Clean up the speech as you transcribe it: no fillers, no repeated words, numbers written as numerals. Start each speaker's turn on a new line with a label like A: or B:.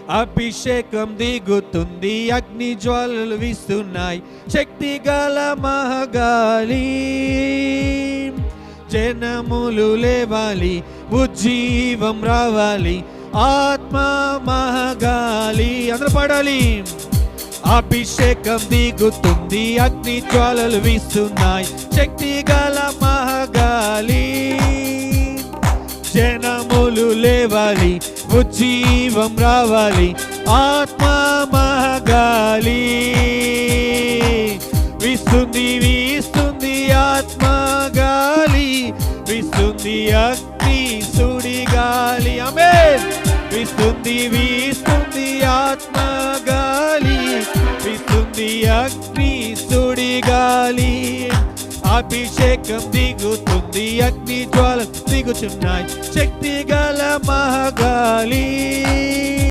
A: అభిషేకం దిగుతుంది, అగ్ని జ్వాలలు వీస్తున్నాయి, శక్తి గల మహగాలి. జనములు లేవాలి, ఉజ్జీవం రావాలి, ఆత్మ మహగాలి. అందరూ పాడాలి. అభిషేకం దిగుతుంది, అగ్ని జ్వాలలు వీస్తున్నాయి, శక్తి గల మహగాలి. జనములు లేవాలి, ఉజ్జీవం రావాలి, ఆత్మ మహగాలి. వీస్తుంది వీస్తుంది ఆత్మ గాలి, వీస్తుంది అగ్ని సుడిగాలి. ఆమేన్. వీస్తుంది వీస్తుంది ఆత్మ గాలి, వీస్తుంది అగ్ని సుడిగాలి. అభిషేకం దిగుతుంది, అగ్ని జ్వాల దిగుచున్నాయి, శక్తి గల మహగాలి.